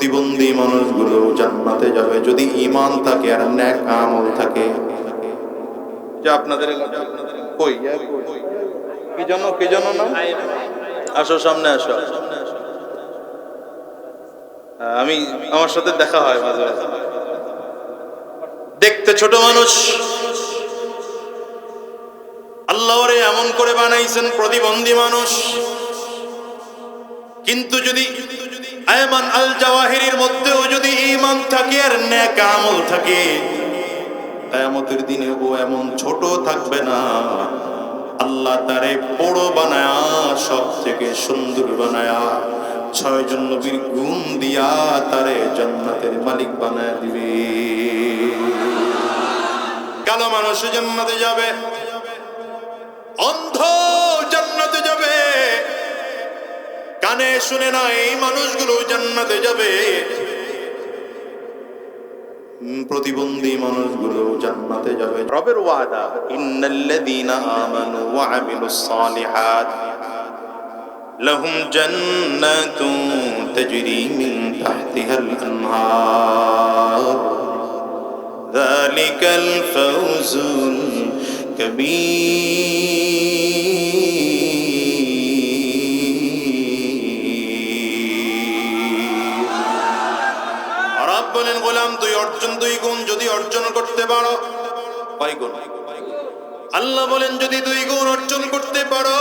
প্রতিবন্ধী মানুষগুলো জান্নাতে যাবে যদি ঈমান থাকে আর নেক আমল থাকে। যে আপনাদের কই কি জন্য না আসো, সামনে আসো। আমি আমার সাথে দেখা হয় মাঝে মাঝে, দেখতে ছোট মানুষ, আল্লাহ ওরে এমন করে বানাইছেন প্রতিবন্ধী মানুষ। কিন্তু যদি আয়মান আল জাওয়াহিরির মধ্যেও যদি ঈমান থাকে আর নেক আমল থাকে, কিয়ামতের দিনে ও এমন ছোট থাকবে না, আল্লাহ তারে বড় বানায়া সব থেকে সুন্দর বানায়া 6 জন নবীর গুণ দিয়া তারে জান্নাতের মালিক বানায়া দিবে। কালো মানুষ জান্নাতে যাবে, অন্ধ জান্নাতে যাবে, কানে শুনে না এই মানুষগুলো জান্নাতে যাবে, প্রতিবন্ধী মানুষগুলো জান্নাতে যাবে। রবের ওয়াদা, ইন্নাল্লাযীনা আমানু ওয়া আমিলুস সালিহাত লাহুম জান্নাতুন তাজরি মিন তাহতিহাল আনহার যালিকাল ফাওজুল কাবীর। রব বলেন, গোলাম তুই অর্জন 2 গুণ যদি অর্জন করতে পারো, কয় গুণ? আল্লাহ বলেন যদি 2 গুণ অর্জন করতে পারো,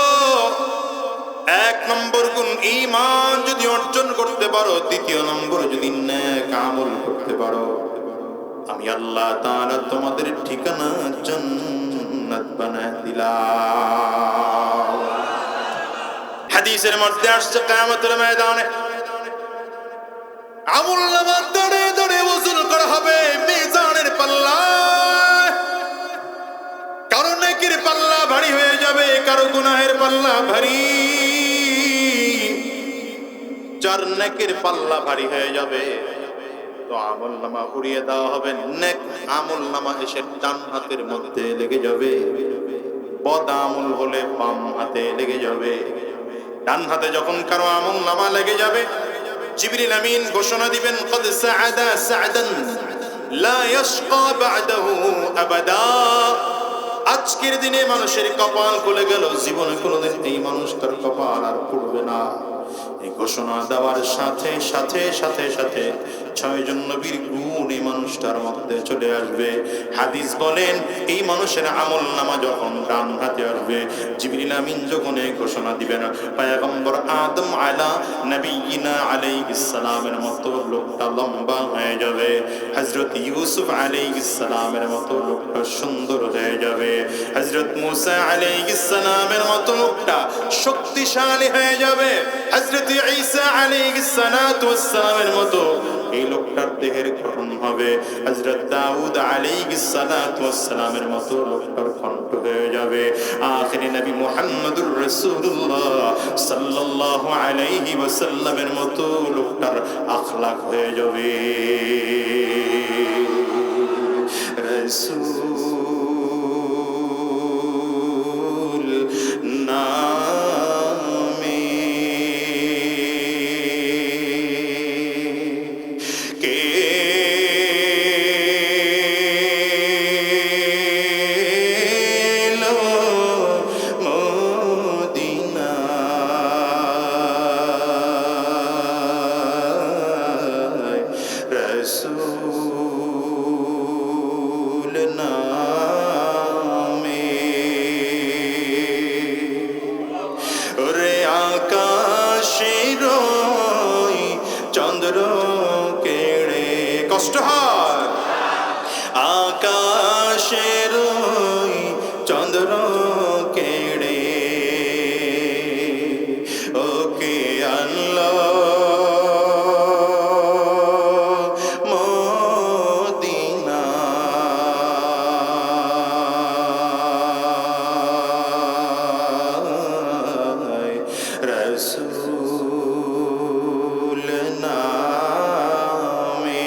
1 নম্বর গুণ ঈমান যদি অর্জন করতে পারো, 2 নম্বর যদি নেক আমল করতে পারো, আমি আল্লাহ তাআলা তোমাদের ঠিকানা জান্নাত বানায় দিলাম। হাদিসের মধ্যে আসছে কিয়ামতের ময়দানে আমুলনামা দড়ে দড়ে ওজন করা হবে মিজানের পাল্লায়। কারো নেকির পাল্লা ভারী হয়ে যাবে, কারো গুনাহের পাল্লা ভারী। যার নেকির পাল্লা ভারী হয়ে যাবে তো আমলনামা উড়িয়ে দেওয়া হবে, নেক আমলনামা এসে ডান হাতের মধ্যে লেগে যাবে, বদ আমল হলে বাম হাতে লেগে যাবে। ডান হাতে যখন কারো আমলনামা লেগে যাবে, জিবরিল আমিন ঘোষণা দিবেন, কদ সাআদা সাআদান লা ইয়াশকা বা'দাহু আবাদা। আজকের দিনে মানুষের কপাল খুলে গেল, জীবনে কোনোদিন এই মানুষটার কপাল আর খুলবে না। এই ঘোষণা দেওয়ার সাথে সাথে সাথে সাথে 6 জন নবীর গুণ এই মানুষটার মধ্যে চলে আসবে। হাদিস বলেন এই মানুষের আমলনামা যখন ডান হাতে আসবে, জিবরিল আমিন যখন এই ঘোষণা দিবেন, পয়গম্বর আদম আলা নবিয়িনা আলাইহিস সালামের মতো লোকটা লম্বা হয়ে যাবে, হযরত ইউসুফ আলাইহিস সালামের মতো লোকটা সুন্দর হয়ে যাবে, হযরত মুসা আলাইহিস সালামের মতো লোকটা শক্তিশালী হয়ে যাবে, হযরত ঈসা আলাইহিস সালাতু ওয়াস সালামের মতো এই লোকটার দেহের গঠন হবে, হযরত দাউদ আলাইহিস সালাতু ওয়াস সালামের মতো লোকটার কণ্ঠ হয়ে যাবে, আখিরি নবী মুহাম্মদুর রাসূলুল্লাহ সাল্লাল্লাহু আলাইহি ওয়াসাল্লামের মতো লোকটার আখলাক হয়ে যাবে। রাসূল চন্দ্র কেড়ে কষ্ট হয়, আকাশের চন্দ্র কেড়ে ওকে আনলো মদিনা। রাসূল নামে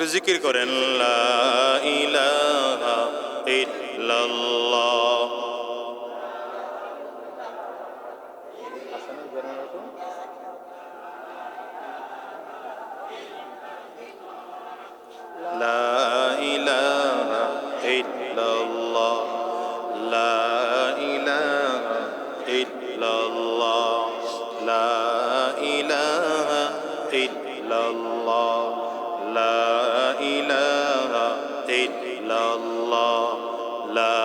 একটু জিকির করেন, লা ইলাহা ইল্লাল্লাহ। লা ইলাহা ইল্লাল্লাহ, লা ইলাহা ইল্লাল্লাহ, লা ইলাহা ইল্লাল্লাহ, লা ইলাহা ইল্লাল্লাহ, লা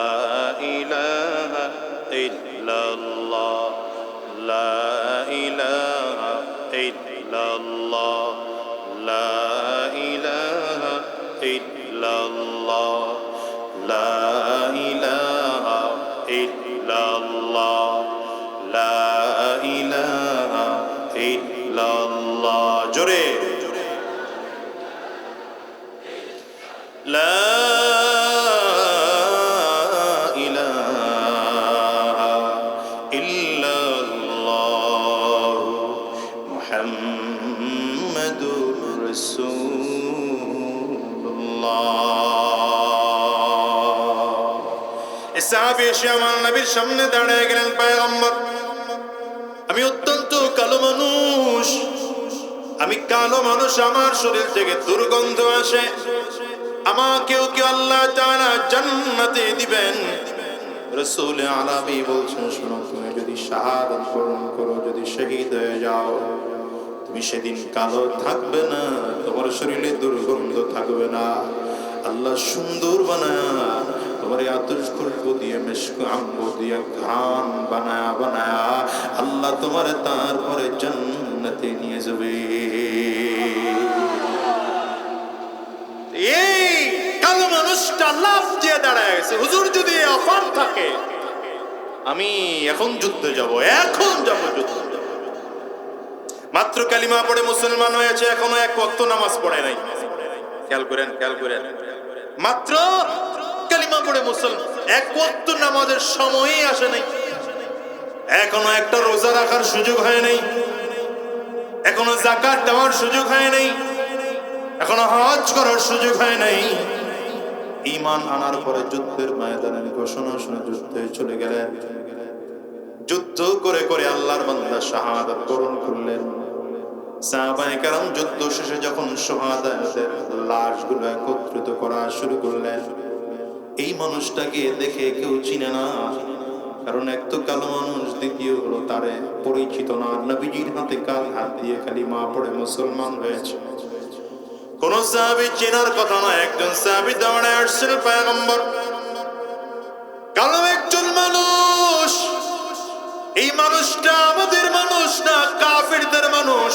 ইলাহা ইল্লাল্লাহ, লা ইলাহা ইল্লাল্লাহ, লা ইলাহা ইল্লাল্লাহ, লা ইলাহা ইল্লাল্লাহ, লা ইলাহা ইল্লাল্লাহ। জোরে, লা ইলাহা ইল্লাল্লাহ মুহাম্মাদুর রাসূলুল্লাহ। সাহাবী এসে আমার নবীর সামনে দাঁড়িয়ে গেলেন, পয়গম্বর আমি অত্যন্ত কালো মানুষ, আমি কালো মানুষ, আমার শরীর থেকে দুর্গন্ধ আসে, আমাকেও কি আল্লাহ তাআলা জান্নাতে দিবেন? রাসূল আরবী বলছেন, শোনো, তুমি যদি শাহাদাত বরণ করো, যদি শহীদ হয়ে যাও, তুমি সেদিন কালো থাকবে না, তোমার শরীরে দুর্গন্ধ থাকবে না। আল্লাহ সুন্দর বানায়া তোমার আতশ খুশবু দিয়ে, মিশক আম্বর দিয়ে ঘ্রাণ বানায়া বানায়া আল্লাহ তোমার তারপরে জান্নাতে নিয়ে যাবে। এই কালো মানুষটা লাফ দিয়ে দাঁড়ায় গেছে, হুজুর যদি অফার থাকে আমি এখন যুদ্ধে যাব, এখন যাব যুদ্ধে। মাত্র কালিমা পড়ে মুসলমান হয়েছে, এখনো এক ওয়াক্ত নামাজ পড়ে নাই। খেয়াল করেন, খেয়াল করেন, মাত্র কালিমা পড়ে মুসলমান, এক ওয়াক্ত নামাজের সময়ই আসে নাই, এখনো একটা রোজা রাখার সুযোগ হয় নাই, এখনো যাকাত দেওয়ার সুযোগ হয় নাই, এখনো হজ করার সুযোগ হয় নাই। ঈমান আনার পরে যুদ্ধের ময়দানে ঘোষণা শুনে যুদ্ধে চলে গেলেন। যুদ্ধ করে করে আল্লাহর বান্দা শাহাদাত বরণ করলেন। সাহাবায়ে কেরাম যুদ্ধ শেষে যখন শাহাদাতের লাশগুলো একত্রিত করা শুরু করলেন, এই মানুষটাকে দেখে কেউ চিনে না, কারণ এক তো কালো মানুষ, দ্বিতীয় হলো তারে পরিচিত না। নবীজির হাতে হাত দিয়ে কালিমা পড়ে মুসলমান হয়েছে। কোন সাহাবী চেনার কথা না, একজন সাহাবী দাঁড়ায় আসছেন, পয়গম্বর কালো একজন মানুষ, এই মানুষটা আমাদের মানুষ না, কাফিরদের মানুষ,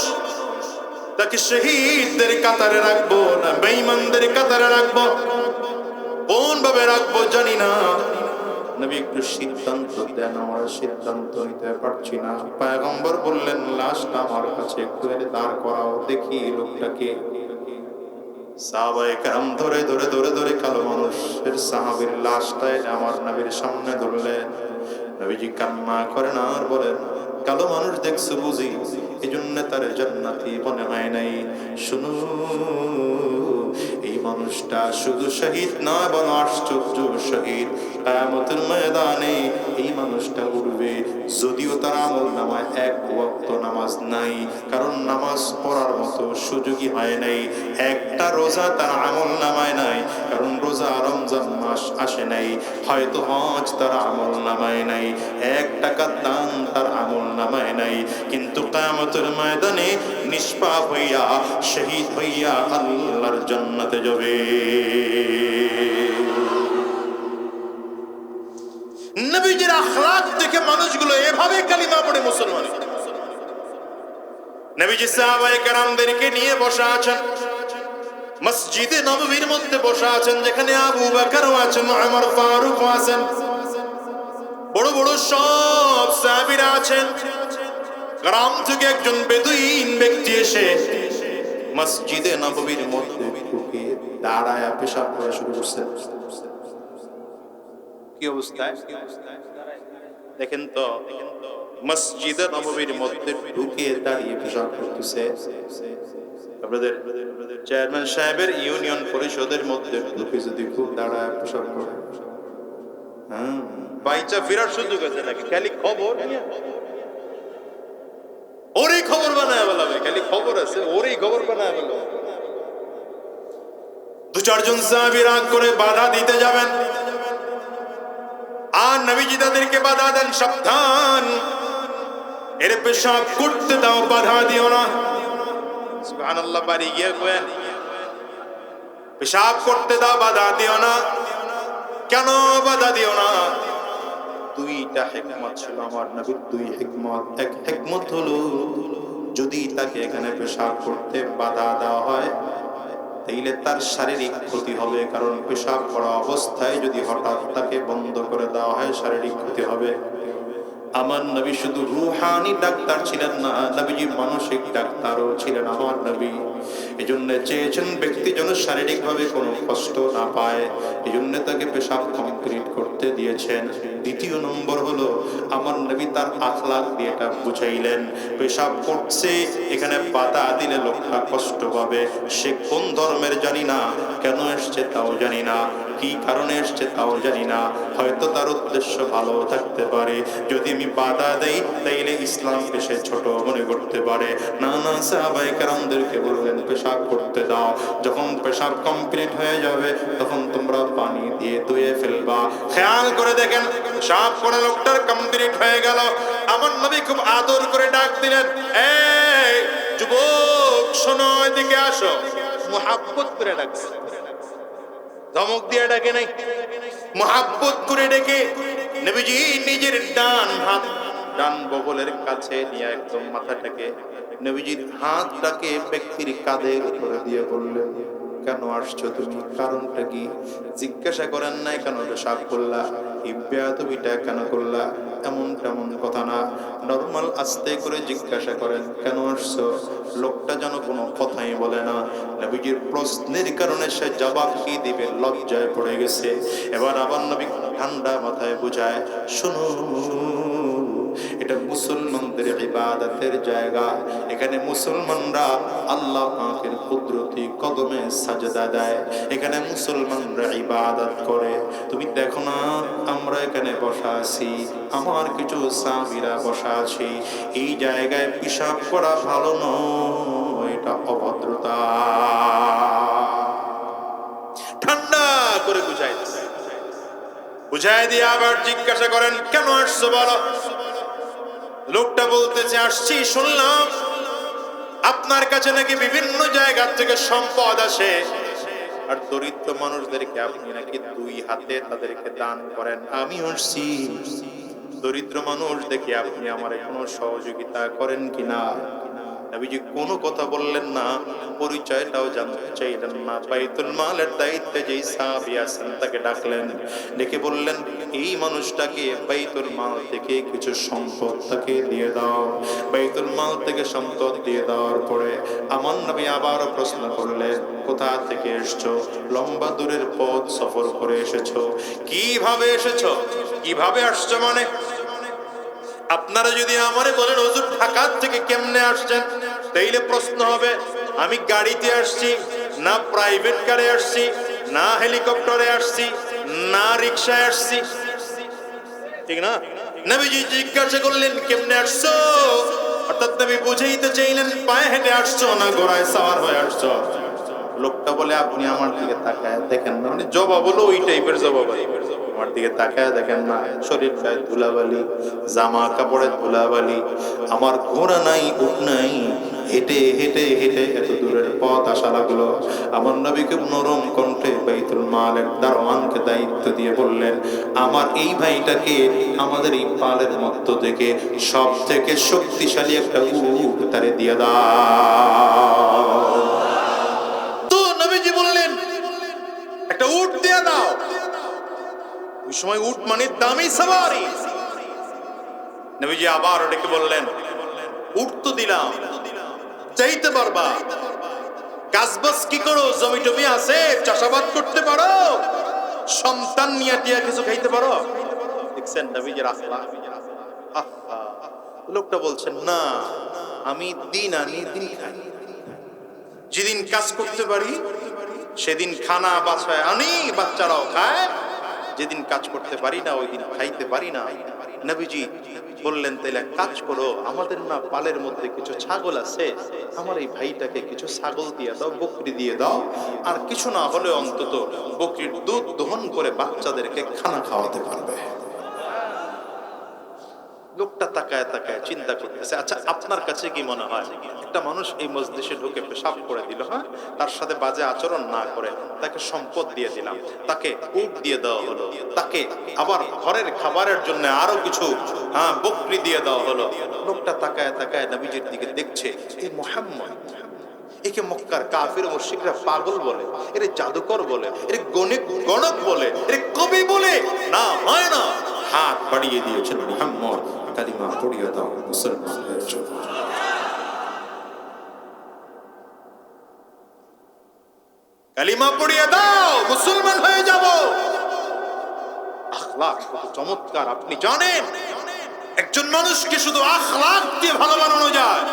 তাকে শহীদদের কাতারে রাখবো না বেঈমানদের কাতারে রাখবো, কোন ভাবে রাখবো জানি না। নবী একটু সিদ্ধান্ত দেন, আমরা সিদ্ধান্ত নিতে পারছি না। পয়গম্বর বললেন, লাশটা আমার কাছে একটু এনে দাঁড় করাও, দেখি লোকটাকে। সাহাবায়ে কেরাম ধরে ধরে ধরে ধরে কালো মানুষের সাহাবীর লাশটা এনে আমার নবীর সামনে ধরলেন। নবীজি কান্না করেন আর বলেন, কালো মানুষ দেখছো বুঝি, এজন্য তার জান্নাতি মনে হয় নাই। শুনো, এই মানুষটা শুধু শহীদ নয়, বরং আশ্চর্য শহীদ। কিয়ামতের ময়দানে এই মানুষটা উঠবে, যদিও তার আমলনামায় এক ওয়াক্ত নামাজ নাই, কারণ নামাজ পড়ার মতো সুযোগই হয় নাই। একটা রোজা তার আমলনামায় নাই, কারণ রোজা রমজান মাস আসে নাই। হয়তো হজ তার আমলনামায় নাই, 1 টাকা দান তার আমলনামায় নাই, কিন্তু কিয়ামতের ময়দানে নিষ্পাপ হইয়া শহীদ হইয়া আল্লাহর জান্নাতে যাবে। নবীজির আখলাক দেখে মানুষগুলো এভাবে কালিমা পড়ে মুসলমান। নবীজি সাহাবায়ে কেরামদেরকে নিয়ে বসা আছেন, মসজিদে নববীর মধ্যে বসা আছেন, যেখানে আবু বকরও আছেন, ওমর ফারুকও আছেন, বড় বড় সব সাহাবীরা আছেন। গ্রাম থেকে একজন বেদুইন ব্যক্তি এসে মসজিদে নববীর মধ্যে ঢুকে দাঁড়ায় পেশাব করা শুরু করছে। কি অবস্থায় দেখেন তো, মসজিদে নববীর মধ্যে ঢুকে দাঁড়িয়ে পেশাব করতেছে। আপনাদের চেয়ারম্যান সাহেবের ইউনিয়ন পরিষদের মধ্যে ঢুকে যদি খুব দাঁড়ায় পেশাব করে, হ্যাঁ, বাইচা ফেরার সুযোগ আছে নাকি? খালি খবর নিয়ে ওরই খবর বানায় বলাবে, খালি খবর আছে ওরই খবর বানায় বলাবে। দু চারজন সাহাবী রাগ করে বাধা দিতে যাবেন, আর নবীজি তাদেরকে বাধা দেন, সাবধান, এর পেশাব করতে দাও, বাধা দিও না। সুবহানাল্লাহ, বাড়ি গিয়ে কয়েন পেশাব করতে দাও, বাধা দিও না। কেন বাধা দিও না? দুইটা হিকমত ছিল আমার নবীর, দুই হিকমত। এক হিকমত হলো, যদি তাকে এখানে পেশাব করতে বাধা দেওয়া হয় তাইলে তার শারীরিক ক্ষতি হবে, কারণ পেশাব করা অবস্থায় যদি হঠাৎ তাকে বন্ধ করে দেওয়া হয় শারীরিক ক্ষতি হবে। আমার নবী শুধু রুহানি ডাক্তার ছিলেন না, নবীজি মানসিক ডাক্তারও ছিলেন আমার নবী। এজন্য চেয়েছেন ব্যক্তি যেন শারীরিকভাবে কোনো কষ্ট না পায়, এজন্য তাকে পেশাব কমপ্লিট করতে দিয়েছেন। দ্বিতীয় নম্বর হলো, আমার নবী তার আখলাক দিয়ে এটা বুঝাইলেন, পেশাব করছে এখানে বাধা দিলে লোকটা কষ্ট পাবে। সে কোন ধর্মের জানি না, কেন এসছে তাও জানি না, কি কারণে এসছে তাও জানি না, হয়তো তার উদ্দেশ্য ভালো থাকতে পারে। যদি আমি বাধা দেই তাইলে ইসলামকে সে ছোট মনে করতে পারে। না না, সাহাবায়ে কেরামদেরকে বললেন পেশাব করতে দাও, যখন পেশাব কমপ্লিট হয়ে যাবে তখন তোমরা পানি দিয়ে ধুয়ে ফেলবা। খেয়াল করে দেখেন, পেশাব করে লোকটার কমপ্লিট হয়ে গেল, আমার নবী খুব আদর করে ডাক দিলেন, এই যুবক শোনো, এদিকে আসো। মুহাব্বত করে ডাকছে, ধমক দিয়ে ডাকে নাই, মুহাব্বত করে ডেকে নবীজি নিজের ডান বগলের কাছে নিয়ে একদম মাথাটাকে নবীজির হাতটাকে ব্যক্তির কাঁধের উপরে দিয়ে বললেন, কেন আসছো তুমি, কারণটা কি? জিজ্ঞাসা করেন নাই কেন পেশাব করলা, এই বেয়াদবিটা কেন করলা, এমন তেমন কথা না, নরমাল আস্তে করে জিজ্ঞাসা করেন কেন আসছো। লোকটা যেন কোনো কথাই বলে না, নবীজির প্রশ্নের কারণে সে জবাব কি দিবে লজ্জায় পড়ে গেছে। এবার আবার নবী ঠান্ডা মাথায় বুঝায়, শোনো, এটা মুসলমানদের ইবাদতের জায়গা, এখানে মুসলমানরা আল্লাহ পাকের কুদরতি কদমে সাজদা দেয়, এখানে মুসলমানরা ইবাদত করে। তুমি দেখো না, আমরা এখানে বসা আছি, আমার কিছু সাহাবীরা বসা আছে, এই জায়গায় পেশাব করা ভালো নয়, এটা অভদ্রতা। ঠান্ডা করে বুঝাই দিয়ে আবার জিজ্ঞাসা করেন, কেন আসছো বলো। লোকটা বলতেছে, আসছি শুনলাম আপনার কাছে নাকি বিভিন্ন জায়গা থেকে সম্পদ আসে, আর দরিদ্র মানুষদেরকে আপনি নাকি দুই হাতে তাদেরকে দান করেন। আমি আসছি দরিদ্র মানুষ দেখে আপনি আমার কোনো সহযোগিতা করেন কিনা। নবীজি কোনো কথা বললেন না, পরিচয়টাও জানতে চাইলেন না। বাইতুল মালের দায়িত্বে যেই সাহাবী আছেন তাকে ডাকলেন, ডেকে বললেন, এই মানুষটাকে বাইতুল মাল থেকে কিছু সম্পদ তাকে দিয়ে দাও। বাইতুল মাল থেকে সম্পদ দিয়ে দেওয়ার পরে আমার নবী আবারও প্রশ্ন করলেন, কোথা থেকে এসছো? লম্বা দূরের পথ সফর করে এসেছো। কিভাবে এসেছো? কিভাবে আসছো মানে? আপনারা যদি আমারে বলেন হুজুর ঢাকা থেকে কেমনে আসছেন, তাইলে প্রশ্ন হবে, আমি গাড়িতে আসছি না প্রাইভেট কারে আসছি, না হেলিকপ্টারে আসছি, না রিকশায় আসছি, ঠিক না? নবীজি জিজ্ঞাসা করলেন কেমনে আসছো, অর্থাৎ নবী বুঝাইতে চাইলেন পায়ে হেঁটে আসছো না ঘোড়ায় সাওয়ার হয়ে আসছো। লোকটা বলে, আপনি আমার দিকে তাকায় দেখেন না, মানে জবাব হলো ওই টাইপের জবাব, আমার দিকে তাকায় দেখেন না, শরীর গায়ে ধুলাবালি, জামা কাপড়ের ধুলাবালি, আমার ঘোড়া নাই, উট নাই, হেঁটে হেঁটে হেঁটে এত দূরের পথ আসা লাগলো। আমার নবী খুব নরম কণ্ঠে বাইতুল মালের দারোয়ানকে দায়িত্ব দিয়ে বললেন, আমার এই ভাইটাকে আমাদের এই পালের মধ্য থেকে সব থেকে শক্তিশালী একটা উট তারে দিয়ে দাও। একটা উট দিয়ে দাও। ওই সময় উট মানে দামি সওয়ারি। নবীজি আবার ওটাকে বললেন, উট তো দিলাম, চাইতে পারবা, কাজবাজ কি করো, জমি টমি আছে, চাষাবাদ করতে পারো, সন্তান নিয়ে টিয়া কিছু খাইতে পারো। দেখছেন নবীজির আখলাক। লোকটা বলছেন, না আমি দিন আনি দিন খাই, যেদিন কাজ করতে পারি সেদিন খানা বাসায় আনি, বাচ্চারাও খায়। যেদিন কাজ করতে পারি না ওই দিন খাইতে পারি না। নবীজি বললেন, তাহলে কাজ করো, আমাদের না পালের মধ্যে কিছু ছাগল আছে, আমার এই ভাইটাকে কিছু ছাগল দিয়ে দাও, বকরি দিয়ে দাও, আর কিছু না হলে অন্তত বকরির দুধ দহন করে বাচ্চাদেরকে খানা খাওয়াতে পারবে। লোকটা তাকায় তাকায় চিন্তা করতেছে, আচ্ছা আপনার কাছে কি মনে হয় একটা মানুষ এই মজলিসে ঢুকে পেশাব করে দিল, হ্যাঁ, তার সাথে বাজে আচরণ না করে তাকে সম্পদ দিয়ে দিলাম, তাকে উট দিয়ে দেওয়া হলো, তাকে আবার ঘরের খাবারের জন্য আরো কিছু বকরি দিয়ে দেওয়া হলো। লোকটা তাকায় তাকায় নবীজির দিকে দেখছে, এই মুহাম্মদ, একে মক্কার কাফির ও মুশরিকরা পাগল বলে, এর জাদুকর বলে, এর গণক বলে, এর কবি বলে, না হয় না। হাত বাড়িয়ে দিয়েছেন, মুহাম্মদ কালিমা পড়িয়ে দাও, মুসলমান হয়ে যাও। কালিমা পড়িয়ে দাও, মুসলমান হয়ে যাব। আখলাক কত চমৎকার আপনি জানেন? একজন মানুষকে শুধু আখলাক দিয়ে ভালো বানানো যায়।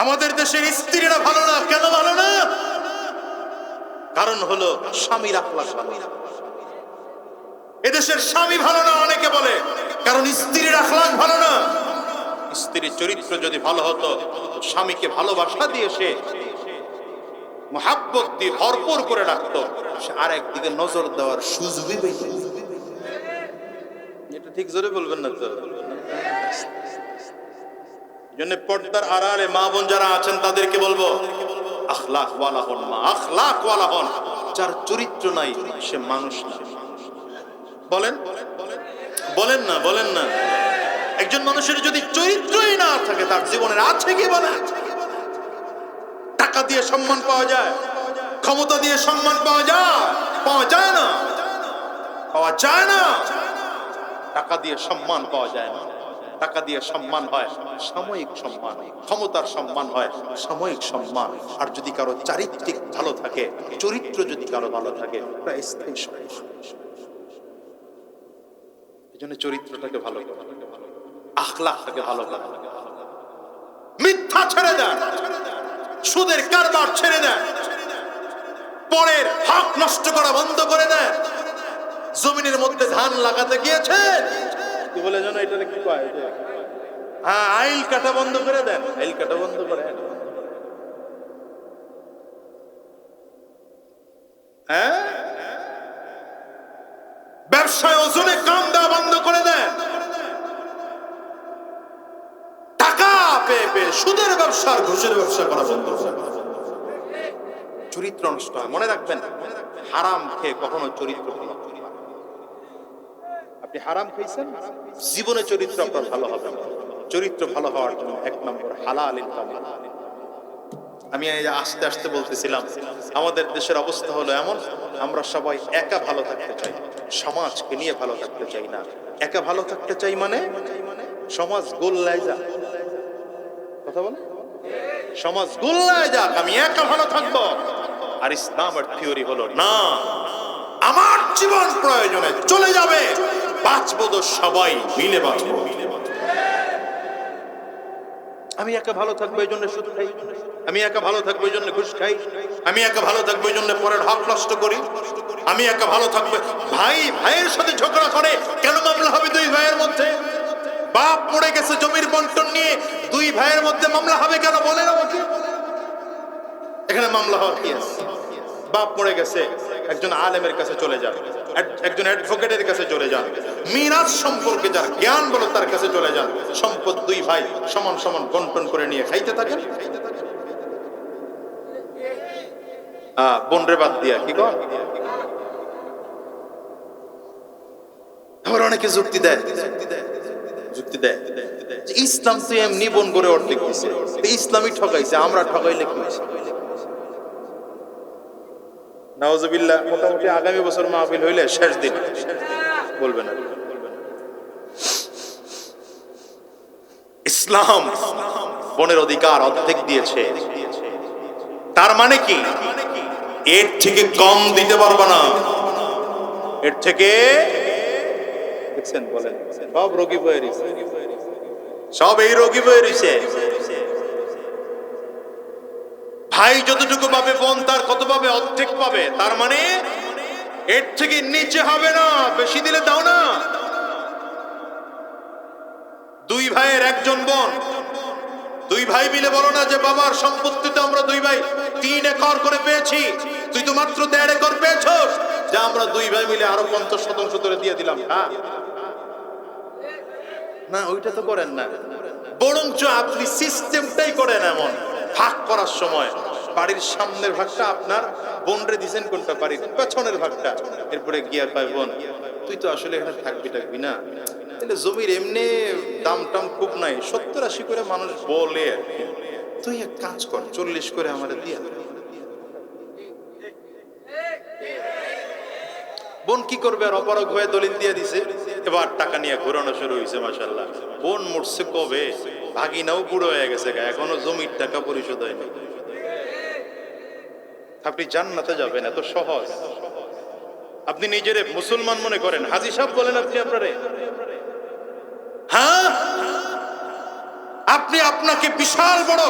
আমাদের দেশের স্ত্রীরা ভালো না, কেন ভালো না? কারণ হলো স্বামীর আখলাক ভালো। এদেশের স্বামী ভালো না অনেকে বলে, কারণ স্ত্রীর আখলাক ভালো না। স্ত্রীর চরিত্র যদি ভালো হতো, স্বামীকে ভালোবাসা দিয়ে সে মুহাব্বত দিয়ে ভরপুর করে রাখতো, সে আর একদিকে নজর দেওয়ার সুযোগই পেত। এটা ঠিক জোরে বলবেন না তো? জন্য পর্দার আড়ালে মা বোন যারা আছেন তাদেরকে বলবো, আখলাক ওয়ালা হন মা, আখলাক ওয়ালা হন। যার চরিত্র নাই সে মানুষ না। বলেন বলেন না, বলেন না। একজন মানুষের যদি চরিত্রই না থাকে, তার জীবনের আছে কি বলে? টাকা দিয়ে সম্মান পাওয়া যায়, ক্ষমতা দিয়ে সম্মান পাওয়া যায়? পাওয়া যায় না, পাওয়া যায় না। টাকা দিয়ে সম্মান পাওয়া যায় না। টাকা দিয়ে সম্মান হয় সাময়িক সম্মান, ক্ষমতার সম্মান হয় সাময়িক সম্মান। আর যদি কারো চারিত্রিক ভালো থাকে, চরিত্র যদি কারো ভালো থাকে, তা স্থায়ী সম্মান। এই জন্য চরিত্রটাকে ভালো করা, আখলাকটাকে ভালো করা। মিথ্যা ছেড়ে দেন, সুদের কারবার ছেড়ে দেন, পরের হক নষ্ট করা বন্ধ করে দেন। জমিনের মধ্যে ধান লাগাতে গিয়েছে, কি বলে জানো এটা কি কয়? হ্যাঁ, আইল কাটা বন্ধ করে দেন, আইল কাটা বন্ধ করে। হ্যাঁ, ব্যবসায় ওজনে কাম দেওয়া বন্ধ করে দেন। টাকা পেয়ে পেয়ে সুদের ব্যবসা আর ঘুষের ব্যবসা করা বন্ধ করে দেন। চরিত্র নষ্ট হয়, মনে রাখবেন। হারাম খেয়ে কখনো চরিত্র ভালো। আপনি হারাম খেয়েছেন, জীবনে চরিত্র আপনার ভালো হবে না। চরিত্র ভালো হওয়ার জন্য এক নম্বর হালাল ইনকাম। আমি আস্তে আস্তে বলতেছিলাম, আমাদের দেশের অবস্থা হলো এমন, আমরা সবাই একা ভালো থাকতে চাই, সমাজকে নিয়ে ভালো থাকতে চাই না। একা ভালো থাকতে চাই মানে সমাজ গোল্লায় যাক। কথা বলে, সমাজ গোল্লায় যাক, আমি একা ভালো থাকবো। আর ইসলামের থিওরি হলো না, আমার জীবন প্রয়োজনে চলে যাবে, বাঁচবো তো সবাই মিলে বাঁচবো। আমি একা ভালো থাকবো এই জন্য সুদ খাই, আমি একা ভালো থাকবো এই জন্য ঘুষ খাই, আমি একা ভালো থাকবো এই জন্য পরের হক নষ্ট করি, আমি একা ভালো থাকবো। ভাই ভাইয়ের সাথে ঝগড়া করে কেন মামলা হবে দুই ভাইয়ের মধ্যে? বাপ পড়ে গেছে জমির বন্টন নিয়ে, দুই ভাইয়ের মধ্যে মামলা হবে কেন? বলেন আমাকে, এখানে মামলা হওয়ার কি আছে? বাপ পড়ে গেছে, একজন আলেমের কাছে চলে যান, একজন অ্যাডভোকেটের কাছে চলে যান, মিরাজ সম্পর্কে যার জ্ঞান বলো তার কাছে চলে যান। সম্পদ দুই ভাই সমান সমান বন্টন করে নিয়ে খাইতে থাকেন। বোনরে বাদ দিয়া কি কর? আবার অনেকে যুক্তি দেয়, ইসলাম তো এমনি বোন করে অর্ধেক দিছে, ইসলামই ঠকাইছে, আমরা ঠকাইলে কি হয়েছে? নাউজুবিল্লাহ। মোটামুটি আগামী বছর মাহফিল হইলে শেষ দিন বলবেন না। ইসলাম বোনের অধিকার অর্ধেক দিয়েছে, তার মানে কি এর থেকে কম দিতে পারবে না। এর থেকে দেখছেন, বলেন সব রোগী বয়ে রয়েছে, সব এই রোগী বয়ে রয়েছে। ভাই যতটুকু পাবে বোন তার কত পাবে? অর্ধেক পাবে। তার মানে এর থেকে নিচে হবে না, বেশি দিলে দাও না। দুই ভাইয়ের একজন বোন, দুই ভাই মিলে বলো না যে বাবার সম্পত্তিতে আমরা দুই ভাই 3 একর করে পেয়েছি, তুই তো মাত্র 1.5 একর পেয়েছস, যে আমরা দুই ভাই মিলে আরো 50% করে দিয়ে দিলাম। হ্যাঁ না, ওইটা তো করেন না। বরঞ্চ আপনি সিস্টেমটাই করেন এমন, ভাগ করার সময় বাড়ির সামনের ভাগটা আপনার বোনরে দিছেন, কোনটা বাড়ির পেছনের ভাগটা, এরপরে গিয়া কয় বোন তুই তো আসলে এখানে থাকবি না, তাহলে জমির এমনি দাম টাম খুব নাই, 70-80 করে মানুষ বলে, তুই এক কাজ কর 40 করে আমারে দিয়া। বোন কি করবে? আর অপারগ হয়ে দলিল দিয়ে দিছে, এবার টাকা নিয়ে ঘোরানো শুরু হয়েছে। মাশাআল্লাহ, বোন মরছে কবে, ভাগিনাও বুড়ো হয়ে গেছে, এখনো জমির টাকা পরিশোধ হয়নি। আপনি জান্নাতে যাবেন এত সহজ? আপনি নিজের মুসলমান মনে করেন? হাজী সাহেব বলেন আপনি আপনারে, হ্যাঁ আপনি আপনাকে বিশাল বড়